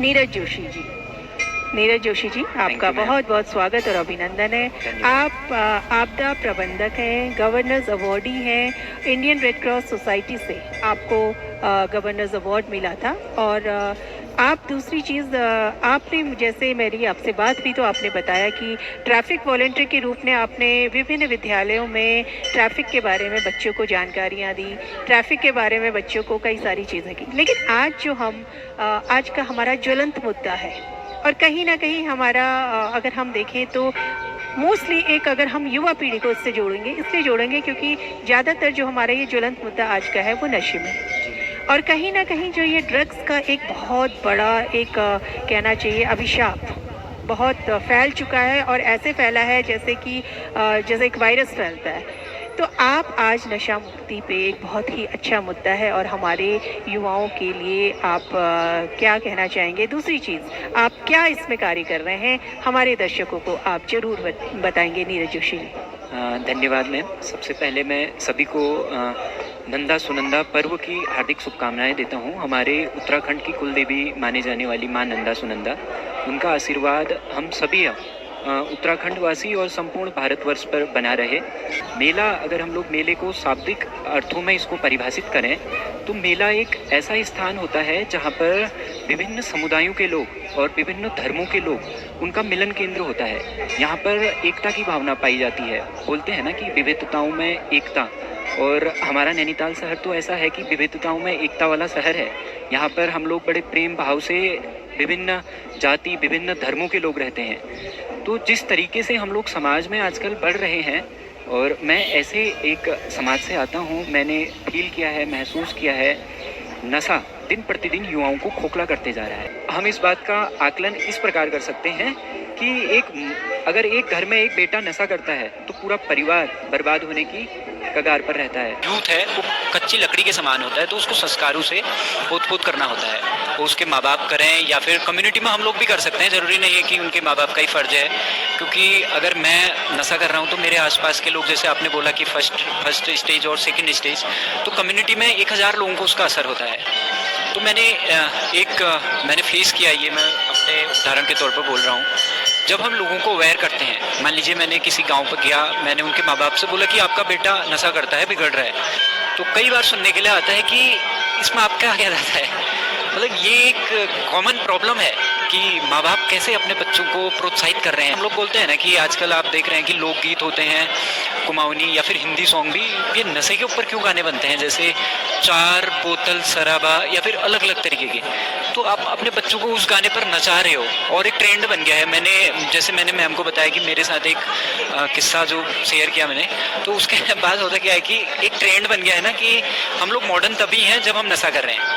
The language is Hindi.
नीरज जोशी जी। नीरज जोशी जी, आपका बहुत बहुत स्वागत और अभिनंदन है। आप आपदा प्रबंधक हैं, गवर्नर्स अवार्डी हैं। इंडियन रेड क्रॉस सोसाइटी से आपको गवर्नर्स अवार्ड मिला था। और आप दूसरी चीज़, आपने जैसे मेरी आपसे बात हुई तो आपने बताया कि ट्रैफिक वॉलंटियर के रूप में आपने विभिन्न विद्यालयों में ट्रैफिक के बारे में बच्चों को जानकारियाँ दी, ट्रैफिक के बारे में बच्चों को कई सारी चीज़ें की। लेकिन आज जो हम आज का हमारा ज्वलंत मुद्दा है, और कहीं ना कहीं हमारा अगर हम देखें तो मोस्टली एक, अगर हम युवा पीढ़ी को इससे जोड़ेंगे, इसलिए जोड़ेंगे क्योंकि ज़्यादातर जो हमारा ये ज्वलंत मुद्दा आज का है वो नशे में है। और कहीं ना कहीं जो ये ड्रग्स का एक बहुत बड़ा एक कहना चाहिए अभिशाप बहुत फैल चुका है, और ऐसे फैला है जैसे कि जैसे एक वायरस फैलता है। तो आप आज नशा मुक्ति पे एक बहुत ही अच्छा मुद्दा है, और हमारे युवाओं के लिए आप क्या कहना चाहेंगे? दूसरी चीज़, आप क्या इसमें कार्य कर रहे हैं, हमारे दर्शकों को आप जरूर बताएंगे नीरज जोशी जी। धन्यवाद मैम। सबसे पहले मैं सभी को नंदा सुनंदा पर्व की हार्दिक शुभकामनाएं देता हूं। हमारे उत्तराखंड की कुल देवी माने जाने वाली मां नंदा सुनंदा, उनका आशीर्वाद हम सभी उत्तराखंड वासी और संपूर्ण भारतवर्ष पर बना रहे। मेला, अगर हम लोग मेले को शाब्दिक अर्थों में इसको परिभाषित करें तो मेला एक ऐसा स्थान होता है जहां पर विभिन्न समुदायों के लोग और विभिन्न धर्मों के लोग, उनका मिलन केंद्र होता है। यहाँ पर एकता की भावना पाई जाती है। बोलते हैं ना कि विविधताओं में एकता, और हमारा नैनीताल शहर तो ऐसा है कि विविधताओं में एकता वाला शहर है। यहाँ पर हम लोग बड़े प्रेम भाव से विभिन्न जाति, विभिन्न धर्मों के लोग रहते हैं। तो जिस तरीके से हम लोग समाज में आजकल बढ़ रहे हैं, और मैं ऐसे एक समाज से आता हूँ, मैंने फील किया है, महसूस किया है, नशा दिन प्रतिदिन युवाओं को खोखला करते जा रहा है। हम इस बात का आकलन इस प्रकार कर सकते हैं कि अगर एक घर में एक बेटा नशा करता है तो पूरा परिवार बर्बाद होने की कगार पर रहता है। यूथ है वो कच्ची लकड़ी के समान होता है, तो उसको संस्कारों से पोत-पोत करना होता है। वो उसके माँ बाप करें या फिर कम्युनिटी में हम लोग भी कर सकते हैं। ज़रूरी नहीं है कि उनके माँ बाप का ही फ़र्ज है, क्योंकि अगर मैं नशा कर रहा हूँ तो मेरे आसपास के लोग, जैसे आपने बोला कि फर्स्ट स्टेज और सेकंड स्टेज, तो कम्युनिटी में 1000 लोगों को उसका असर होता है। तो मैंने फेस किया, ये मैं अपने उदाहरण के तौर पर बोल रहा हूँ। जब हम लोगों को अवेयर करते हैं, मान लीजिए मैंने किसी गांव पर गया, मैंने उनके माँ बाप से बोला कि आपका बेटा नशा करता है, बिगड़ रहा है, तो कई बार सुनने के लिए आता है कि इसमें आपका क्या रहता है। मतलब ये एक कॉमन प्रॉब्लम है कि माँ बाप कैसे अपने बच्चों को प्रोत्साहित कर रहे हैं। हम लोग बोलते हैं ना कि आजकल आप देख रहे हैं कि लोकगीत होते हैं, कुमाऊनी या फिर हिंदी सॉन्ग भी, ये नशे के ऊपर क्यों गाने बनते हैं, जैसे 4 बोतल शराबा या फिर अलग अलग तरीके के। तो आप अपने बच्चों को उस गाने पर नचा रहे हो, और एक ट्रेंड बन गया है। मैंने मैम को बताया कि मेरे साथ एक किस्सा जो शेयर किया मैंने, तो उसके बाद होता क्या है कि एक ट्रेंड बन गया है ना कि हम लोग मॉडर्न तभी हैं जब हम नशा कर रहे हैं।